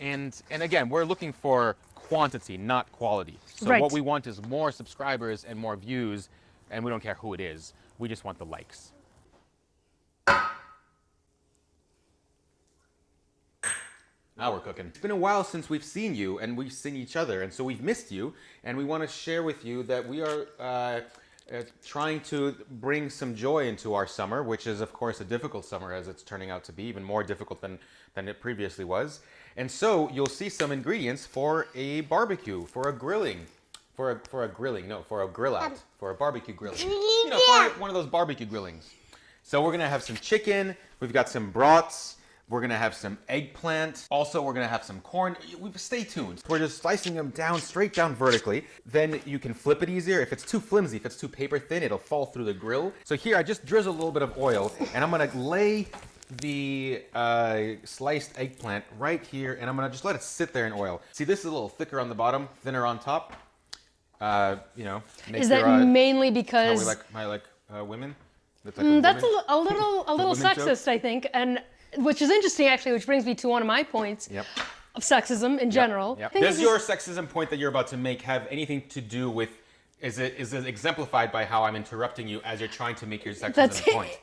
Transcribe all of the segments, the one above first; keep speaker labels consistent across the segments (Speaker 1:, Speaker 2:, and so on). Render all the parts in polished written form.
Speaker 1: And again, we're looking for quantity, not quality. So
Speaker 2: Right.
Speaker 1: what we want is more subscribers and more views, and we don't care who it is. We just want the likes. Now we're cooking. It's been a while since we've seen you and we've seen each other, and so we've missed you, and we want to share with you that we are trying to bring some joy into our summer, which is of course a difficult summer as it's turning out to be, even more difficult than it previously was. And so you'll see some ingredients for a barbecue, for a grilling, for a grill out, for a barbecue grilling. You know, for one of those barbecue grillings. So we're gonna have some chicken, we've got some brats, we're gonna have some eggplant. Also, we're gonna have some corn. Stay tuned. We're just slicing them down, straight down vertically. Then you can flip it easier. If it's too flimsy, if it's too paper thin, it'll fall through the grill. So here, I just drizzle a little bit of oil, and I'm gonna lay the sliced eggplant right here, and I'm gonna just let it sit there in oil. See, this is a little thicker on the bottom, thinner on top. You know,
Speaker 2: is that mainly because
Speaker 1: how we like women? That's
Speaker 2: a little sexist, I think, and which is interesting actually, which brings me to one of my points of sexism in general.
Speaker 1: Yep. Does your sexism point that you're about to make have anything to do with? Is it exemplified by how I'm interrupting you as you're trying to make your sexism point?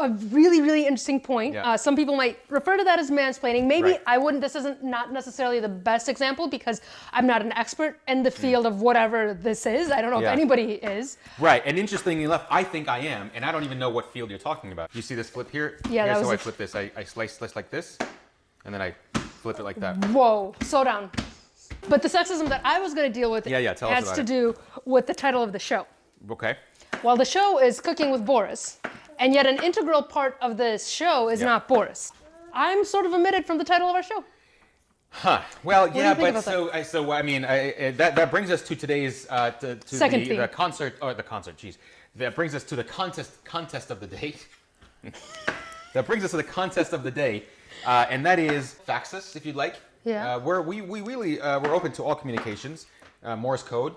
Speaker 2: A really, really interesting point.
Speaker 1: Yeah.
Speaker 2: Some people might refer to that as mansplaining. Maybe
Speaker 1: Right.
Speaker 2: I wouldn't. This isn't not necessarily the best example because I'm not an expert in the field of whatever this is. I don't know if anybody is.
Speaker 1: Right, and interestingly enough, I think I am, and I don't even know what field you're talking about. You see this flip here?
Speaker 2: Yeah,
Speaker 1: Here's
Speaker 2: that was
Speaker 1: how I flip this. I slice like this, and then I flip it like that.
Speaker 2: Whoa, slow down. But the sexism that I was going to deal with
Speaker 1: tell us
Speaker 2: has
Speaker 1: about
Speaker 2: to
Speaker 1: it.
Speaker 2: do with the title of the show.
Speaker 1: Okay.
Speaker 2: Well, the show is Cooking with Boris, and yet an integral part of this show is not Boris. I'm sort of omitted from the title of our show.
Speaker 1: Huh. Well,
Speaker 2: do you
Speaker 1: yeah,
Speaker 2: think
Speaker 1: but
Speaker 2: about
Speaker 1: so I mean, that brings us to today's
Speaker 2: Second theme.
Speaker 1: the concert. Geez, that brings us to the contest of the day. That brings us to the contest of the day, and that is fax us if you'd like.
Speaker 2: Yeah.
Speaker 1: Where we really we're open to all communications, Morse code.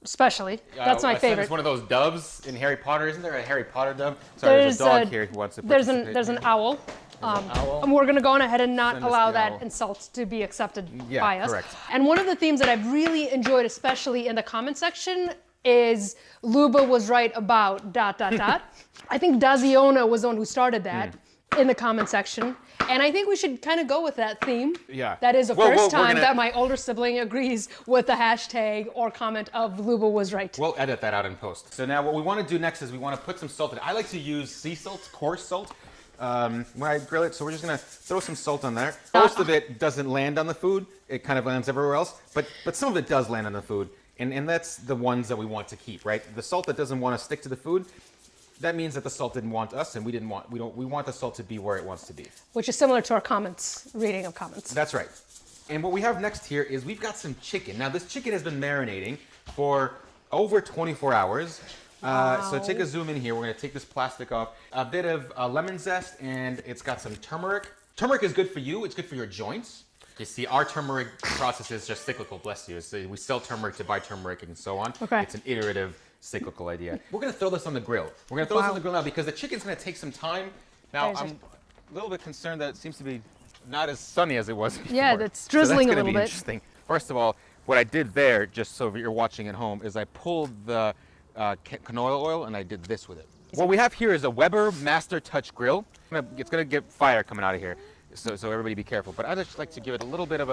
Speaker 2: Especially. That's my favorite.
Speaker 1: It's one of those doves in Harry Potter. Isn't there a Harry Potter dove? Sorry, there's a dog here who wants to participate.
Speaker 2: There's an owl.
Speaker 1: owl.
Speaker 2: And we're going to go on ahead and not
Speaker 1: Send us
Speaker 2: allow
Speaker 1: the
Speaker 2: that
Speaker 1: owl.
Speaker 2: insult to be accepted
Speaker 1: Yeah,
Speaker 2: by us.
Speaker 1: correct.
Speaker 2: And one of the themes that I've really enjoyed, especially in the comment section, is Luba was right about ... I think Daziona was the one who started that in the comment section. And I think we should kind of go with that theme.
Speaker 1: Yeah.
Speaker 2: That is the first time
Speaker 1: gonna-
Speaker 2: that my older sibling agrees with the hashtag or comment of Luba was right.
Speaker 1: We'll edit that out in post. So now what we want to do next is we want to put some salt in it. I like to use sea salt, coarse salt, when I grill it. So we're just going to throw some salt on there. Most of it doesn't land on the food. It kind of lands everywhere else. But some of it does land on the food. And that's the ones that we want to keep, right? The salt that doesn't want to stick to the food, that means that the salt didn't want us, and we want the salt to be where it wants to be.
Speaker 2: Which is similar to our comments, reading of comments.
Speaker 1: That's right. And what we have next here is we've got some chicken. Now this chicken has been marinating for over 24 hours. So take a zoom in here. We're going to take this plastic off. A bit of lemon zest, and it's got some turmeric. Turmeric is good for you. It's good for your joints. You see, our turmeric process is just cyclical, bless you. So we sell turmeric to buy turmeric and so on.
Speaker 2: Okay.
Speaker 1: It's an iterative, cyclical idea. We're going to throw this on the grill. We're going to throw this on the grill now because the chicken's going to take some time. Now, I'm a little bit concerned that it seems to be not as sunny as it was before.
Speaker 2: Yeah, that's drizzling
Speaker 1: so
Speaker 2: a little bit.
Speaker 1: Interesting. First of all, what I did there, just so you're watching at home, is I pulled the canola oil and I did this with it. What we have here is a Weber Master Touch Grill. It's going to get fire coming out of here, so everybody be careful. But I just like to give it a little bit of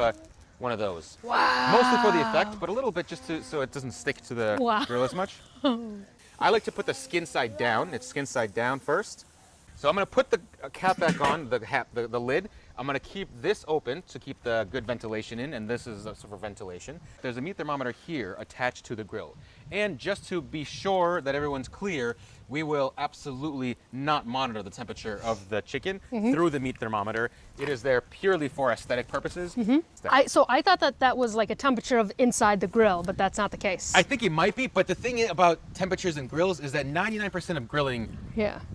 Speaker 1: one of those.
Speaker 2: Wow.
Speaker 1: Mostly for the effect, but a little bit just so it doesn't stick to the grill as much. I like to put the skin side down. It's skin side down first. So I'm going to put the cap back on, the lid. I'm going to keep this open to keep the good ventilation in, and this is for ventilation. There's a meat thermometer here attached to the grill. And just to be sure that everyone's clear, we will absolutely not monitor the temperature of the chicken through the meat thermometer. It is there purely for aesthetic purposes.
Speaker 2: So I thought that was like a temperature of inside the grill, but that's not the case.
Speaker 1: I think it might be, but the thing about temperatures in grills is that 99% of grilling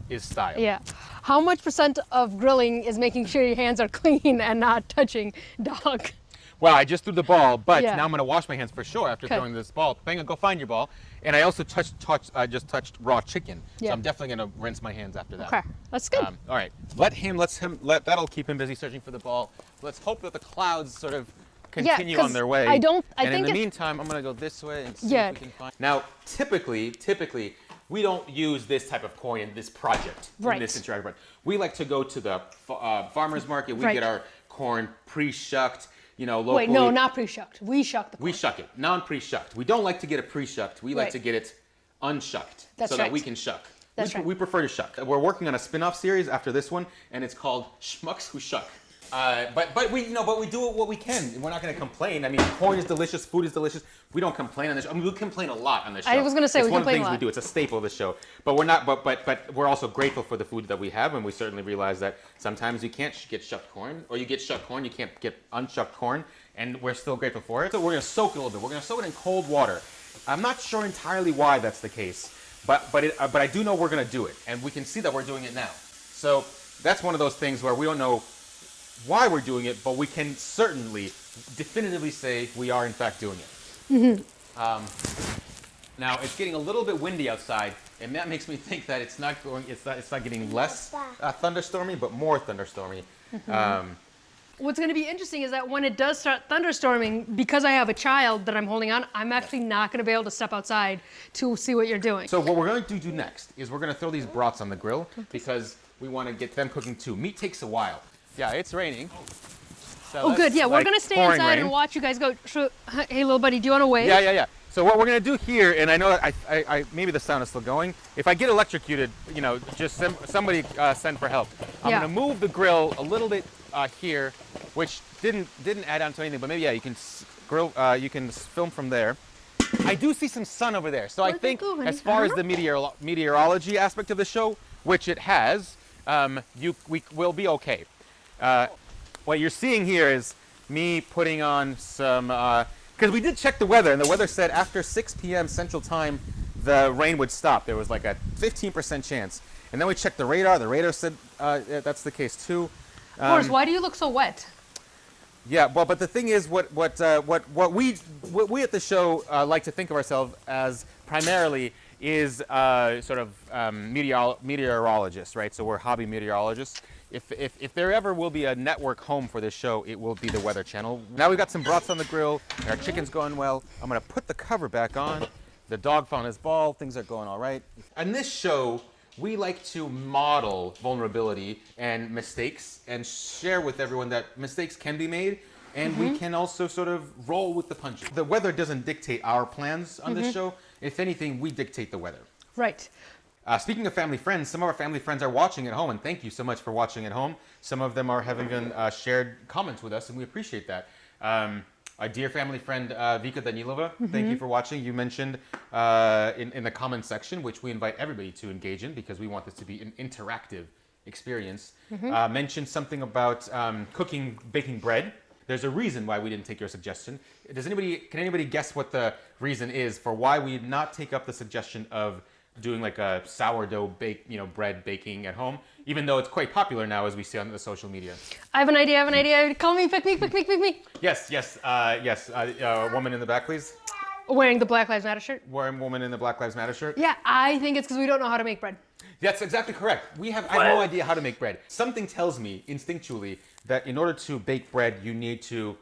Speaker 1: is style.
Speaker 2: Yeah. How much % of grilling is making sure your hands are clean and not touching dog?
Speaker 1: Well, I just threw the ball, but
Speaker 2: Yeah.
Speaker 1: now I'm going to wash my hands for sure after
Speaker 2: Okay.
Speaker 1: throwing this ball. Bang, go find your ball. And I also just touched raw chicken.
Speaker 2: Yeah.
Speaker 1: So I'm definitely going to rinse my hands after that.
Speaker 2: Okay, that's good.
Speaker 1: All right, that'll keep him busy searching for the ball. Let's hope that the clouds sort of continue
Speaker 2: 'cause
Speaker 1: on their way.
Speaker 2: I
Speaker 1: and in
Speaker 2: think
Speaker 1: the
Speaker 2: it's-
Speaker 1: meantime, I'm going to go this way and see
Speaker 2: Yeah.
Speaker 1: if we can find. Now, typically, we don't use this type of corn in this project,
Speaker 2: Right.
Speaker 1: in this interactive project. We like to go to the farmer's market. We
Speaker 2: Right.
Speaker 1: get our corn pre-shucked, locally.
Speaker 2: Wait, no, not pre-shucked. We shuck the corn.
Speaker 1: We shuck it, non-pre-shucked. We don't like to get it pre-shucked. We like
Speaker 2: Right.
Speaker 1: to get it unshucked
Speaker 2: That's
Speaker 1: so that
Speaker 2: right.
Speaker 1: we can shuck.
Speaker 2: That's right.
Speaker 1: We prefer to shuck. We're working on a spin-off series after this one, and it's called Schmucks Who Shuck. But we do what we can. We're not going to complain. I mean, corn is delicious, food is delicious. We don't complain on this. I mean, we complain a lot on this show.
Speaker 2: I was gonna say,
Speaker 1: it's
Speaker 2: we
Speaker 1: one of the
Speaker 2: complain
Speaker 1: things
Speaker 2: a
Speaker 1: we
Speaker 2: lot.
Speaker 1: do. It's a staple of the show. But we're not. But we're also grateful for the food that we have, and we certainly realize that sometimes you can't get shucked corn, or you get shucked corn, you can't get unshucked corn, and we're still grateful for it. So we're going to soak it a little bit. We're going to soak it in cold water. I'm not sure entirely why that's the case, but I do know we're going to do it, and we can see that we're doing it now. So that's one of those things where we don't know why we're doing it, but we can certainly definitively say we are in fact doing it. Now it's getting a little bit windy outside, and that makes me think that it's not getting less thunderstormy, but more thunderstormy.
Speaker 2: What's going to be interesting is that when it does start thunderstorming, because I have a child that I'm holding on, I'm actually not going to be able to step outside to see what you're doing.
Speaker 1: So what we're going to do next is we're going to throw these brats on the grill because we want to get them cooking too. Meat takes a while. Yeah, it's raining. So
Speaker 2: Oh, good. Yeah, we're
Speaker 1: like
Speaker 2: going to stay
Speaker 1: pouring
Speaker 2: inside
Speaker 1: rain.
Speaker 2: and watch you guys go. Hey, little buddy, do you want to wave?
Speaker 1: Yeah. So what we're gonna do here, and I know that I maybe the sound is still going. If I get electrocuted, just somebody send for help. I'm
Speaker 2: Yeah.
Speaker 1: gonna move the grill a little bit here, which didn't add on to anything, but maybe you can you can film from there. I do see some sun over there, so I
Speaker 2: Where'd they
Speaker 1: think
Speaker 2: go, honey?
Speaker 1: as far as
Speaker 2: Uh-huh.
Speaker 1: the meteorology aspect of the show, which it has, we will be okay. What you're seeing here is me putting on some, because we did check the weather, and the weather said after 6 p.m. Central Time, the rain would stop. There was like a 15% chance. And then we checked the radar. The radar said that's the case too.
Speaker 2: Boris, why do you look so wet?
Speaker 1: Yeah, well, but the thing is, what we at the show like to think of ourselves as primarily is sort of meteorologists, right? So we're hobby meteorologists. If there ever will be a network home for this show, it will be the Weather Channel. Now we've got some brats on the grill, and our chicken's going well. I'm gonna put the cover back on. The dog found his ball. Things are going all right. On this show, we like to model vulnerability and mistakes and share with everyone that mistakes can be made, and we can also sort of roll with the punches. The weather doesn't dictate our plans on this show. If anything, we dictate the weather.
Speaker 2: Right.
Speaker 1: Speaking of family friends, some of our family friends are watching at home, and thank you so much for watching at home. Some of them are having shared comments with us, and we appreciate that. Our dear family friend Vika Danilova, thank you for watching. You mentioned in the comment section, which we invite everybody to engage in because we want this to be an interactive experience, mentioned something about baking bread. There's a reason why we didn't take your suggestion. Can anybody guess what the reason is for why we did not take up the suggestion of doing like a sourdough bread baking at home, even though it's quite popular now as we see on the social media?
Speaker 2: I have an idea. Call me, pick me.
Speaker 1: Yes. Woman in the back, please.
Speaker 2: Wearing the Black Lives Matter shirt?
Speaker 1: Woman in the Black Lives Matter shirt.
Speaker 2: Yeah, I think it's because we don't know how to make bread.
Speaker 1: That's exactly correct. I have no idea how to make bread. Something tells me instinctually that in order to bake bread, you need to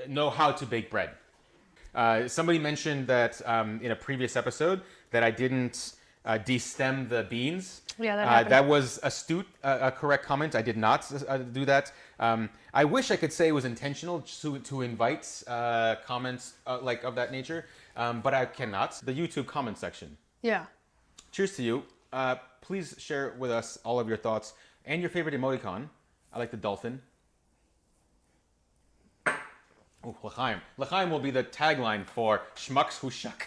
Speaker 1: know how to bake bread. Somebody mentioned that in a previous episode that I didn't destem the beans.
Speaker 2: Yeah, that happened.
Speaker 1: That was astute, a correct comment. I did not do that. I wish I could say it was intentional to invite comments like of that nature, but I cannot. The YouTube comment section.
Speaker 2: Yeah.
Speaker 1: Cheers to you. Please share with us all of your thoughts and your favorite emoticon. I like the dolphin. Oh, L'chaim. L'chaim will be the tagline for Schmucks Who Shuck.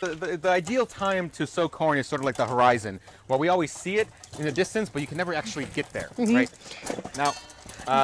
Speaker 1: The ideal time to sow corn is sort of like the horizon, where we always see it in the distance, but you can never actually get there, right? Now,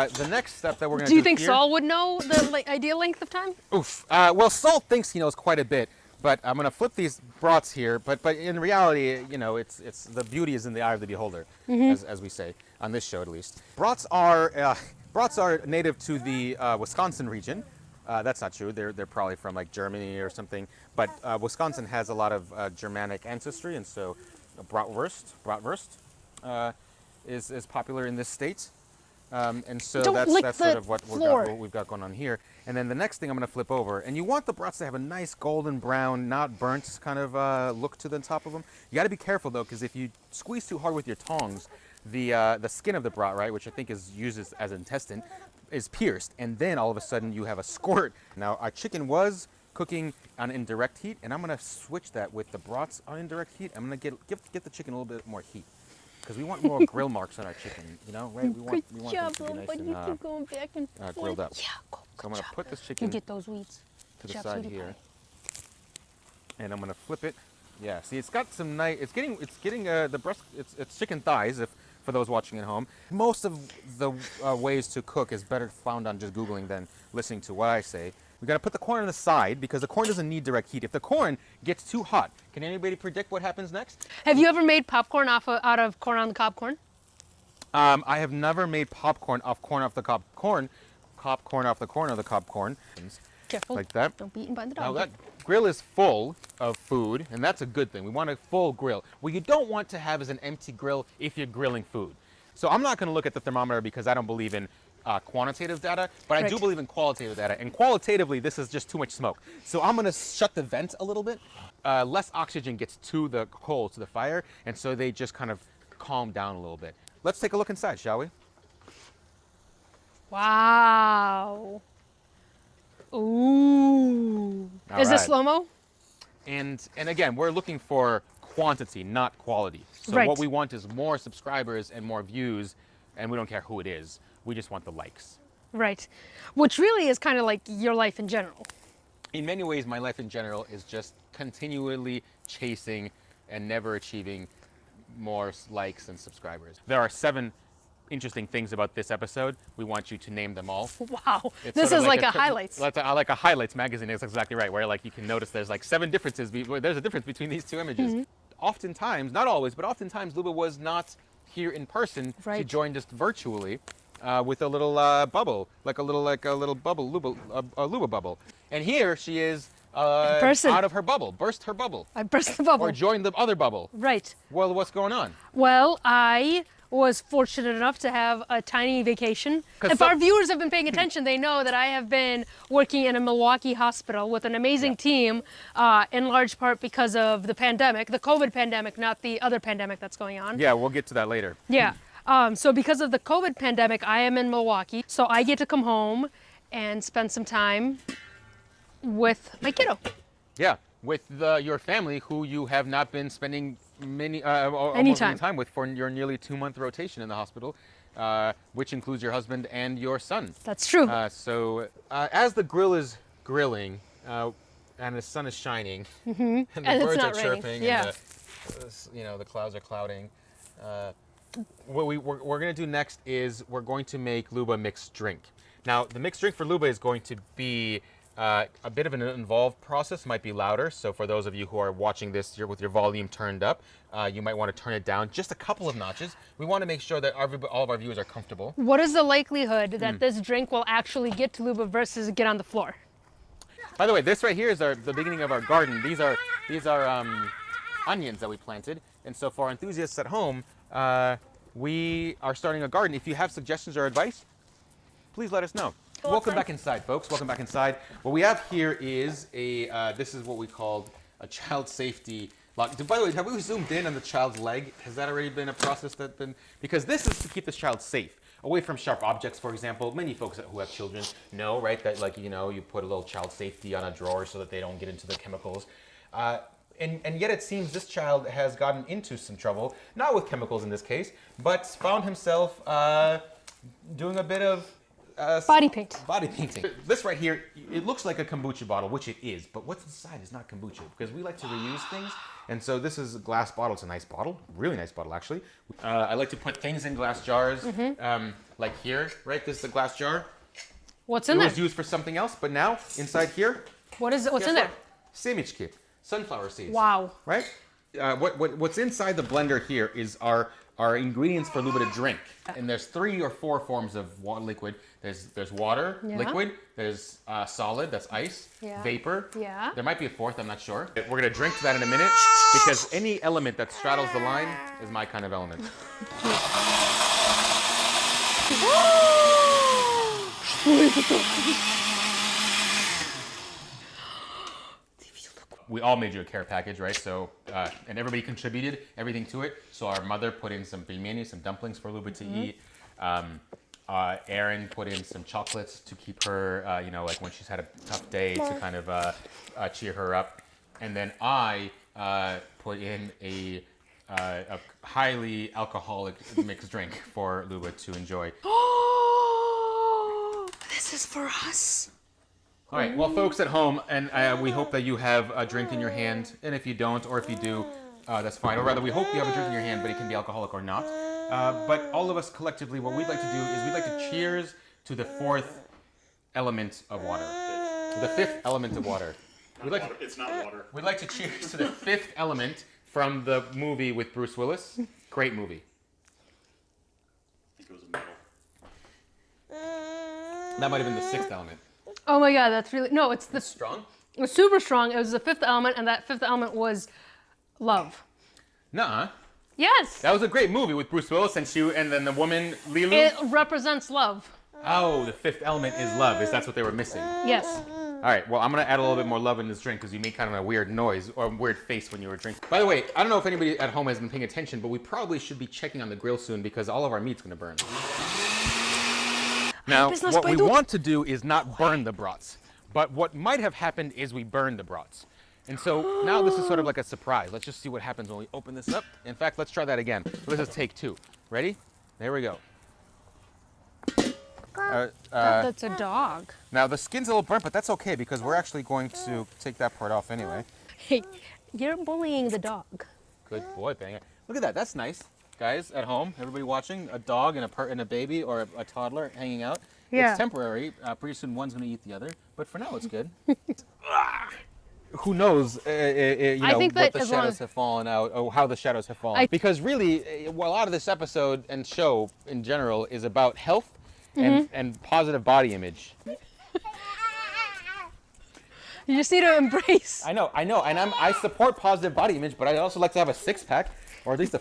Speaker 1: the next step that we're going to do
Speaker 2: Do you think
Speaker 1: here,
Speaker 2: Saul would know the ideal length of time?
Speaker 1: Oof. Well, Saul thinks he knows quite a bit, but I'm going to flip these brats here. But in reality, it's the beauty is in the eye of the beholder, as we say on this show at least. Brats are Brats are native to the Wisconsin region. That's not true. They're probably from like Germany or something. But Wisconsin has a lot of Germanic ancestry, and so bratwurst is popular in this state. And so
Speaker 2: Don't lick
Speaker 1: that's
Speaker 2: the
Speaker 1: sort of what
Speaker 2: floor.
Speaker 1: we've got going on here. And then the next thing I'm going to flip over, and you want the brats to have a nice golden brown, not burnt kind of look to the top of them. You got to be careful though, because if you squeeze too hard with your tongs, the skin of the brat, right, which I think is used as intestine, is pierced, and then all of a sudden you have a squirt. Now our chicken was cooking on indirect heat, and I'm going to switch that with the brats on indirect heat. I'm going to get the chicken a little bit more heat. Because we want more grill marks on our chicken, you know, right? We want them to be nice and
Speaker 2: you keep going back and forth.
Speaker 1: grilled up.
Speaker 2: Yeah,
Speaker 1: So I'm going to put this chicken
Speaker 2: You get those weeds.
Speaker 1: to the
Speaker 2: Chop
Speaker 1: side
Speaker 2: sweetie
Speaker 1: here,
Speaker 2: pie.
Speaker 1: and I'm going to flip it. Yeah, see, it's got some nice. It's getting the breast. It's chicken thighs. If for those watching at home, most of the ways to cook is better found on just Googling than listening to what I say. We got to put the corn on the side because the corn doesn't need direct heat. If the corn gets too hot, can anybody predict what happens next?
Speaker 2: Have you ever made popcorn out of corn on the cob corn?
Speaker 1: I have never made popcorn off the cob corn. Popcorn off the corn of the cob corn.
Speaker 2: Careful.
Speaker 1: Like that.
Speaker 2: Don't be eaten by the dog.
Speaker 1: Now that grill is full of food, and that's a good thing. We want a full grill. What you don't want to have is an empty grill if you're grilling food. So I'm not going to look at the thermometer because I don't believe in quantitative data, but I do
Speaker 2: Right.
Speaker 1: believe in qualitative data. And qualitatively, this is just too much smoke. So I'm going to shut the vent a little bit. Less oxygen gets to the coals, to the fire, and so they just kind of calm down a little bit. Let's take a look inside, shall we?
Speaker 2: Wow. Ooh.
Speaker 1: All
Speaker 2: Is this
Speaker 1: right.
Speaker 2: slow-mo?
Speaker 1: And again, we're looking for quantity, not quality. So
Speaker 2: Right.
Speaker 1: what we want is more subscribers and more views, and we don't care who it is. We just want the likes.
Speaker 2: Right. Which really is kind of like your life in general.
Speaker 1: In many ways, my life in general is just continually chasing and never achieving more likes and subscribers. There are 7 interesting things about this episode. We want you to name them all.
Speaker 2: Wow.
Speaker 1: It's
Speaker 2: This
Speaker 1: sort of
Speaker 2: is like a highlights.
Speaker 1: Like a highlights magazine. That's exactly right. Where like you can notice there's like 7 differences. There's a difference between these 2 images.
Speaker 2: Mm-hmm.
Speaker 1: Oftentimes, not always, but oftentimes, Luba was not here in person. She
Speaker 2: Right.
Speaker 1: joined us virtually with a little bubble, like a little bubble, Luba bubble. And here she is
Speaker 2: person.
Speaker 1: out of her bubble, burst her bubble,
Speaker 2: I burst the bubble.
Speaker 1: or joined the other bubble.
Speaker 2: Right.
Speaker 1: Well, what's going on?
Speaker 2: Well, I was fortunate enough to have a tiny vacation.
Speaker 1: 'Cause
Speaker 2: If
Speaker 1: some-
Speaker 2: our viewers have been paying attention, they know that I have been working in a Milwaukee hospital with an amazing team, in large part because of the pandemic, the COVID pandemic, not the other pandemic that's going on.
Speaker 1: Yeah, we'll get to that later.
Speaker 2: Yeah. So because of the COVID pandemic, I am in Milwaukee. So I get to come home and spend some time with my kiddo.
Speaker 1: Yeah, with your family, who you have not been spending almost
Speaker 2: Anytime.
Speaker 1: any time with for your nearly 2-month rotation in the hospital, which includes your husband and your son.
Speaker 2: That's true.
Speaker 1: So as the grill is grilling and the sun is shining and the
Speaker 2: Mm-hmm. And it's
Speaker 1: birds are
Speaker 2: not raining.
Speaker 1: chirping
Speaker 2: Yeah.
Speaker 1: and the clouds are clouding, what we're going to do next is we're going to make Luba mixed drink. Now, the mixed drink for Luba is going to be a bit of an involved process, might be louder. So for those of you who are watching this with your volume turned up, you might want to turn it down just a couple of notches. We want to make sure that all of our viewers are comfortable.
Speaker 2: What is the likelihood
Speaker 1: Hmm.
Speaker 2: that this drink will actually get to Luba versus get on the floor?
Speaker 1: By the way, this right here is the beginning of our garden. These are onions that we planted. And so for our enthusiasts at home, we are starting a garden. If you have suggestions or advice, please let us know. Welcome back inside, folks. Welcome back inside. What we have here is this is what we called a child safety lock. By the way, have we zoomed in on the child's leg? Has that already been a process because this is to keep this child safe, away from sharp objects, for example. Many folks who have children know, right, that you put a little child safety on a drawer so that they don't get into the chemicals. And yet it seems this child has gotten into some trouble, not with chemicals in this case, but found himself doing a bit of
Speaker 2: Body paint.
Speaker 1: Body painting. This right here, it looks like a kombucha bottle, which it is, but what's inside is not kombucha, because we like to reuse things. And so this is a glass bottle. It's a nice bottle, really nice bottle, actually. I like to put things in glass jars, like here, right? This is the glass jar.
Speaker 2: What's in
Speaker 1: It
Speaker 2: there?
Speaker 1: was used for something else, but now, inside here,
Speaker 2: What is it? What's
Speaker 1: guess
Speaker 2: in there?
Speaker 1: what? Semichki, sunflower seeds.
Speaker 2: Wow.
Speaker 1: Right? What's inside the blender here is our are ingredients for Luba to drink. And there's 3 or 4 forms of liquid. There's water, liquid. There's solid, that's ice. Vapor. There might be a 4th, I'm not sure. We're gonna drink to that in a minute because any element that straddles the line is my kind of element. We all made you a care package, right? So, and everybody contributed everything to it. So our mother put in some pilmeni, some dumplings for Luba to eat. Erin put in some chocolates to keep her, like when she's had a tough day to kind of cheer her up. And then I put in a highly alcoholic mixed drink for Luba to enjoy.
Speaker 2: Oh, this is for us.
Speaker 1: All right, well, folks at home, and we hope that you have a drink in your hand, and if you don't, or if you do, that's fine. Or rather, we hope you have a drink in your hand, but it can be alcoholic or not. But all of us collectively, what we'd like to do is we'd like to cheers to the 4th element of water. The 5th element of water.
Speaker 3: It's not water.
Speaker 1: We'd like to cheers to the 5th element from the movie with Bruce Willis. Great movie.
Speaker 3: I think it was a metal.
Speaker 1: That might have been the 6th element.
Speaker 2: Oh my God, that's really no. It's the
Speaker 1: Strong?
Speaker 2: It was super strong. It was the 5th element, and that 5th element was love.
Speaker 1: Nuh-uh.
Speaker 2: Yes.
Speaker 1: That was a great movie with Bruce Willis and then the woman, Lilu.
Speaker 2: It represents love.
Speaker 1: Oh, the 5th element is love. That's what they were missing.
Speaker 2: Yes.
Speaker 1: All right, well, I'm going to add a little bit more love in this drink because you made kind of a weird noise or a weird face when you were drinking. By the way, I don't know if anybody at home has been paying attention, but we probably should be checking on the grill soon because all of our meat's going to burn. Now, what we want to do is not burn the brats, but what might have happened is we burned the brats. And so now this is sort of like a surprise. Let's just see what happens when we open this up. In fact, let's try that again. This is take 2. Ready? There we go.
Speaker 2: That's a dog.
Speaker 1: Now, the skin's a little burnt, but that's okay because we're actually going to take that part off anyway.
Speaker 2: Hey, you're bullying the dog.
Speaker 1: Good boy, Banger. Look at that. That's nice. Guys at home, everybody watching, a dog and a baby or a toddler hanging out.
Speaker 2: Yeah.
Speaker 1: It's temporary. Pretty soon one's going to eat the other, but for now it's good. Who knows, what the shadows have fallen out, or how the shadows have fallen. Because really, a lot of this episode and show in general is about health and positive body image.
Speaker 2: You just need to embrace.
Speaker 1: I know, and I support positive body image, but I'd also like to have a 6-pack, or at least a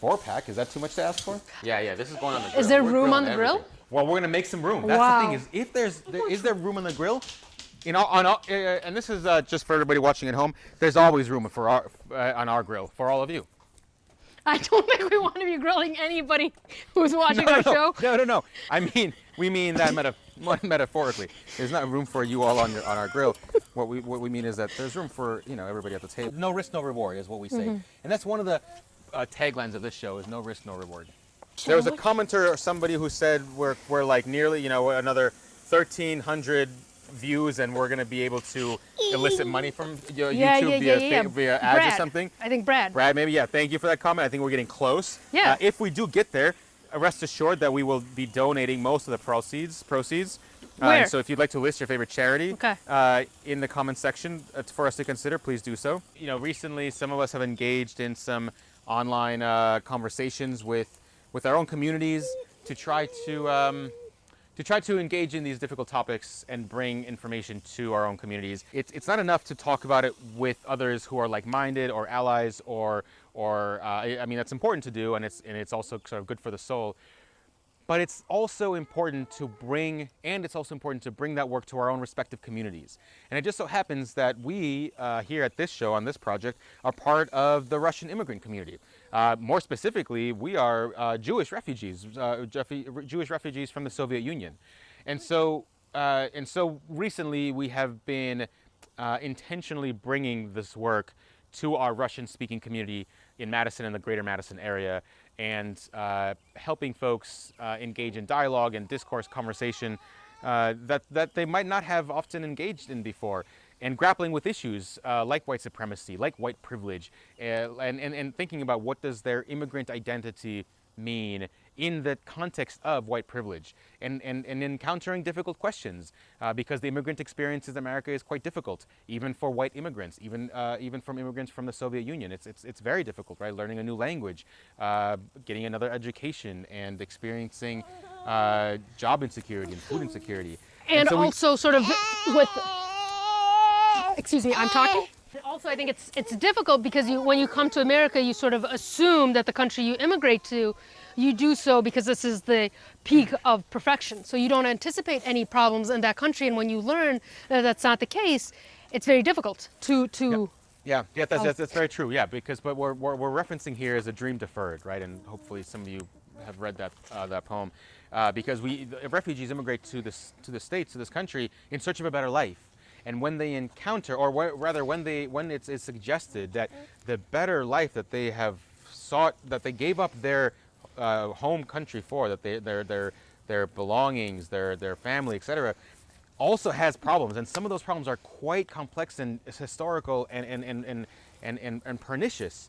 Speaker 1: 4-pack. Is that too much to ask for? Yeah, this is going on the grill.
Speaker 2: Is there room on the grill?
Speaker 1: Well, we're gonna make some room. That's the thing is, is there room on the grill? And this is just for everybody watching at home. There's always room for on our grill for all of you.
Speaker 2: I don't think we want to be grilling anybody who's watching our show.
Speaker 1: No. We mean that metaphorically. There's not room for you all on our grill. What we mean is that there's room for everybody at the table. No risk, no reward is what we say, and that's one of the taglines of this show is no risk, no reward. There was a commenter or somebody who said we're like nearly another 1,300 views and we're going to be able to elicit money from YouTube via ads or something.
Speaker 2: I think Brad.
Speaker 1: Brad, maybe, thank you for that comment. I think we're getting close.
Speaker 2: Yeah.
Speaker 1: If we do get there, rest assured that we will be donating most of the proceeds.
Speaker 2: Where?
Speaker 1: So if you'd like to list your favorite charity in the comment section for us to consider, please do so. Recently some of us have engaged in some online conversations with our own communities to try to engage in these difficult topics and bring information to our own communities. It's not enough to talk about it with others who are like-minded or allies or that's important to do, and it's also sort of good for the soul. But it's also important to bring that work to our own respective communities. And it just so happens that we here at this show on this project are part of the Russian immigrant community. More specifically, we are Jewish refugees from the Soviet Union. And so recently we have been intentionally bringing this work to our Russian-speaking community in Madison and the greater Madison area, and helping folks engage in dialogue and discourse conversation that they might not have often engaged in before, and grappling with issues like white supremacy, like white privilege, and thinking about what does their immigrant identity mean in the context of white privilege and encountering difficult questions because the immigrant experience in America is quite difficult, even for white immigrants, even from immigrants from the Soviet Union. It's very difficult, right? Learning a new language, getting another education, and experiencing job insecurity and food insecurity.
Speaker 2: And
Speaker 1: so
Speaker 2: also sort of with, excuse me, I'm talking. Also, I think it's difficult because when you come to America, you sort of assume that the country you immigrate to, you do so because this is the peak of perfection. So you don't anticipate any problems in that country. And when you learn that that's not the case, it's very difficult to
Speaker 1: Yeah, that's very true. Yeah, but we're referencing here as a dream deferred, right? And hopefully some of you have read that poem, because refugees immigrate to the states, to this country, in search of a better life. And when they encounter, or rather when it's suggested that the better life that they have sought, that they gave up their home country for, that their belongings, their family, etc., also has problems, and some of those problems are quite complex and historical and pernicious.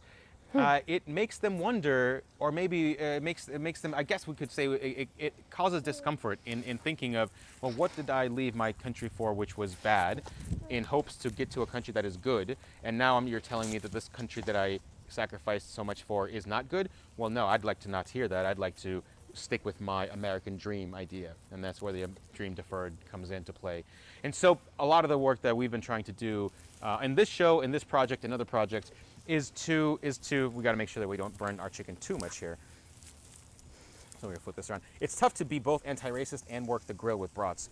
Speaker 1: It makes them wonder, or maybe it makes them, I guess we could say, it causes discomfort in thinking of, well, what did I leave my country for, which was bad, in hopes to get to a country that is good, and now you're telling me that this country that I sacrificed so much for is not good? Well, no, I'd like to not hear that. I'd like to stick with my American dream idea, and that's where the dream deferred comes into play. And so a lot of the work that we've been trying to do in this show, in this project, and other projects, is to we got to make sure that we don't burn our chicken too much here. So we're gonna flip this around. It's tough to be both anti-racist and work the grill with brats.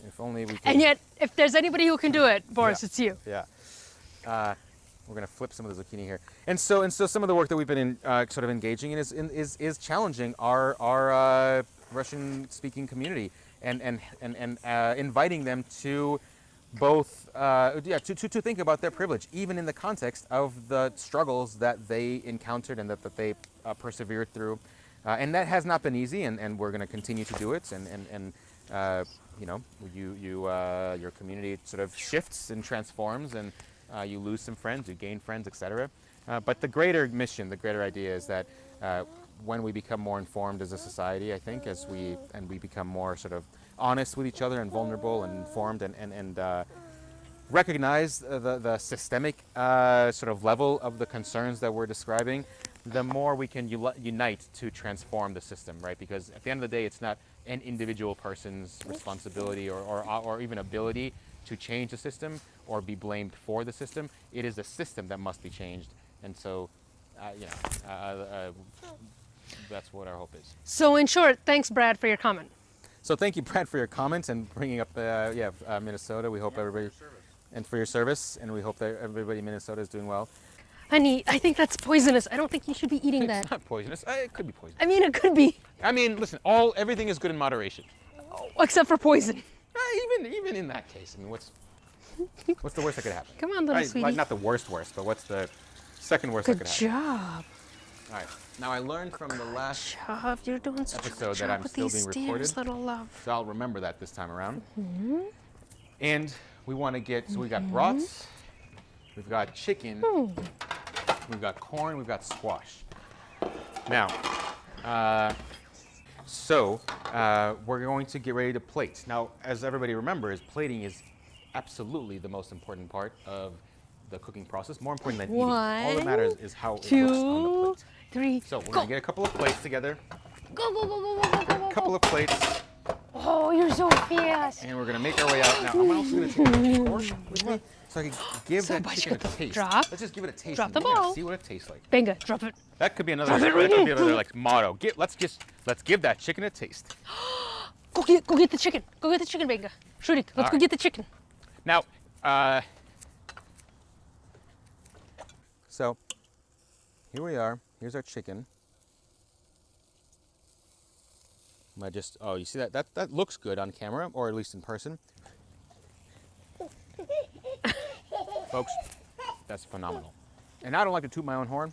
Speaker 1: If only we could.
Speaker 2: And yet, if there's anybody who can do it, Boris,
Speaker 1: Yeah.
Speaker 2: it's you.
Speaker 1: Yeah. We're going to flip some of the zucchini here, and so some of the work that we've been sort of engaging in is challenging our Russian-speaking community and inviting them to both to think about their privilege, even in the context of the struggles that they encountered and that they persevered through, and that has not been easy, and we're going to continue to do it, and you know, your community sort of shifts and transforms, and you lose some friends, you gain friends, etc. But the greater mission, the greater idea is that when we become more informed as a society, I think, as we become more sort of honest with each other and vulnerable and informed and recognize the systemic sort of level of the concerns that we're describing, the more we can unite to transform the system, right? Because at the end of the day, it's not an individual person's responsibility or even ability to change the system or be blamed for the system. It is the system that must be changed. And so, that's what our hope is.
Speaker 2: So in short, thanks, Brad, for your comment.
Speaker 1: So thank you, Brad, for your comments and bringing up Minnesota. We hope everybody, and for your service, and we hope that everybody in Minnesota is doing well.
Speaker 2: Honey, I think that's poisonous. I don't think you should be eating that.
Speaker 1: It's not poisonous. It could be poisonous.
Speaker 2: I mean, it could be.
Speaker 1: I mean, listen, everything is good in moderation.
Speaker 2: Except for poison.
Speaker 1: Even in that case, I mean, what's the worst that could happen?
Speaker 2: Come on, little sweetie.
Speaker 1: Like, not the worst, but what's the second worst that
Speaker 2: Good
Speaker 1: could happen?
Speaker 2: job.
Speaker 1: All right. Now, I learned from the last
Speaker 2: Job. You're doing such a
Speaker 1: episode
Speaker 2: good
Speaker 1: that
Speaker 2: job
Speaker 1: I'm
Speaker 2: with
Speaker 1: still
Speaker 2: these
Speaker 1: being recorded.
Speaker 2: steers, little love.
Speaker 1: So I'll remember that this time around. And we want to get, so we got brats, we've got chicken, we've got corn, we've got squash. Now, we're going to get ready to plate. Now, as everybody remembers, plating is absolutely the most important part of the cooking process, more important than eating. All that matters is how it looks on the plate.
Speaker 2: 3,
Speaker 1: So we're going to get a couple of plates together,
Speaker 2: Go, go, go, go, go, go, go,
Speaker 1: a couple of plates,
Speaker 2: Oh, you're so fierce.
Speaker 1: and we're going to make our way out. Now, I'm also going to take a fork with me so I can give that chicken a taste.
Speaker 2: Drop.
Speaker 1: Let's just give it a taste.
Speaker 2: Drop
Speaker 1: and
Speaker 2: the
Speaker 1: we're gonna
Speaker 2: ball.
Speaker 1: See what it tastes like.
Speaker 2: Bingo, drop it.
Speaker 1: That could be another like motto. Let's give that chicken a taste.
Speaker 2: Go get the chicken. Go get the chicken, Bingo. Shurik, let's go
Speaker 1: right.
Speaker 2: get the chicken.
Speaker 1: Now, so here we are. Here's our chicken. You see that? That looks good on camera, or at least in person. Folks, that's phenomenal. And I don't like to toot my own horn.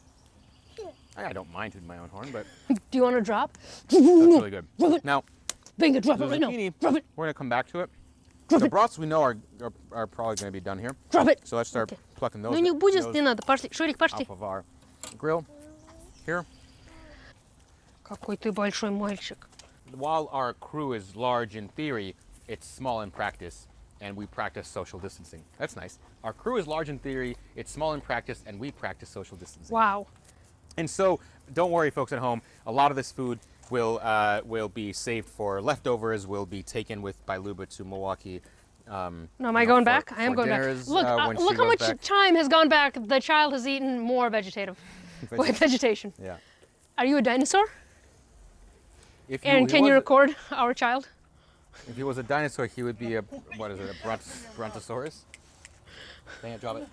Speaker 1: I don't mind tooting my own horn, but
Speaker 2: Do you want to drop?
Speaker 1: that's really good.
Speaker 2: Drop it.
Speaker 1: Now,
Speaker 2: Bingo, drop
Speaker 1: the
Speaker 2: it right now.
Speaker 1: zucchini,
Speaker 2: Drop it.
Speaker 1: we're gonna come back to it.
Speaker 2: Drop
Speaker 1: The
Speaker 2: it.
Speaker 1: brats we know are probably gonna be done here.
Speaker 2: Drop it.
Speaker 1: So let's start plucking those,
Speaker 2: Ну не будет,
Speaker 1: those
Speaker 2: не надо. Пошли, Шурик, пошли.
Speaker 1: off of our grill here.
Speaker 2: Какой ты большой мальчик.
Speaker 1: While our crew is large in theory, it's small in practice, and we practice social distancing. That's nice. Our crew is large in theory, it's small in practice, and we practice social distancing.
Speaker 2: Wow.
Speaker 1: And so, don't worry, folks at home. A lot of this food will be saved for leftovers. Will be taken by Luba to Milwaukee.
Speaker 2: No, am I going back? I am going back. Look, look how much time has gone back. The child has eaten more vegetation.
Speaker 1: Yeah.
Speaker 2: Are you a dinosaur?
Speaker 1: If
Speaker 2: And can you record our child?
Speaker 1: If he was a dinosaur, he would be a brontosaurus. Dang it, drop it.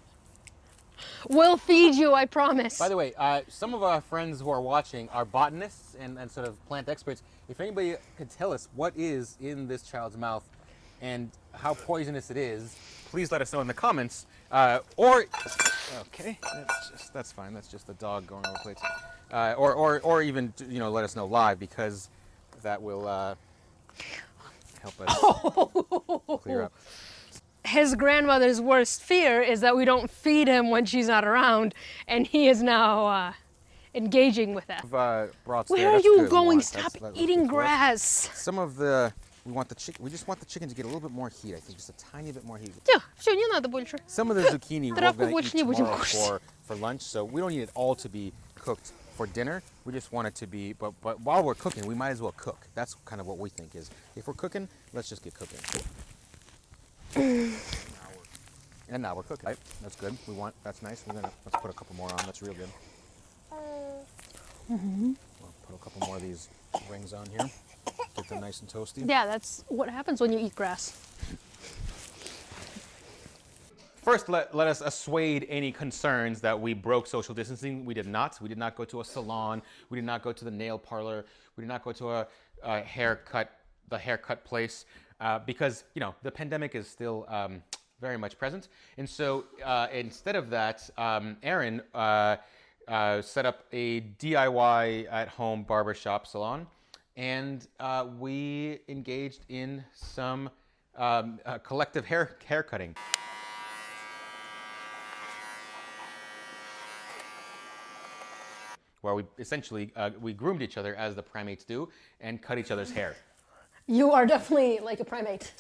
Speaker 2: We'll feed you, I promise.
Speaker 1: By the way, some of our friends who are watching are botanists and sort of plant experts. If anybody could tell us what is in this child's mouth and how poisonous it is, please let us know in the comments. Okay, that's fine. That's just the dog going over plates. Or even let us know live, because that will help us clear up.
Speaker 2: His grandmother's worst fear is that we don't feed him when she's not around, and he is now engaging with that. Where are you going? Stop eating grass.
Speaker 1: Some of the we just want the chicken to get a little bit more heat. I think just a tiny bit more heat.
Speaker 2: Yeah, все, не надо больше.
Speaker 1: Some of the zucchini we're going to eat tomorrow for lunch, so we don't need it all to be cooked for dinner. We just want it to be, but while we're cooking, we might as well cook. That's kind of what we think is. If we're cooking, let's just get cooking. And now we're cooking. Right, that's good. That's nice. Let's put a couple more on. That's real good. We'll put a couple more of these rings on here. Get them nice and toasty.
Speaker 2: Yeah, that's what happens when you eat grass.
Speaker 1: First, let us assuage any concerns that we broke social distancing. We did not. We did not go to a salon. We did not go to the nail parlor. We did not go to the haircut place, because the pandemic is still very much present. And so instead of that, Aaron set up a DIY at-home barbershop salon, and we engaged in some collective hair cutting. Where we essentially we groomed each other as the primates do and cut each other's hair.
Speaker 2: You are definitely like a primate.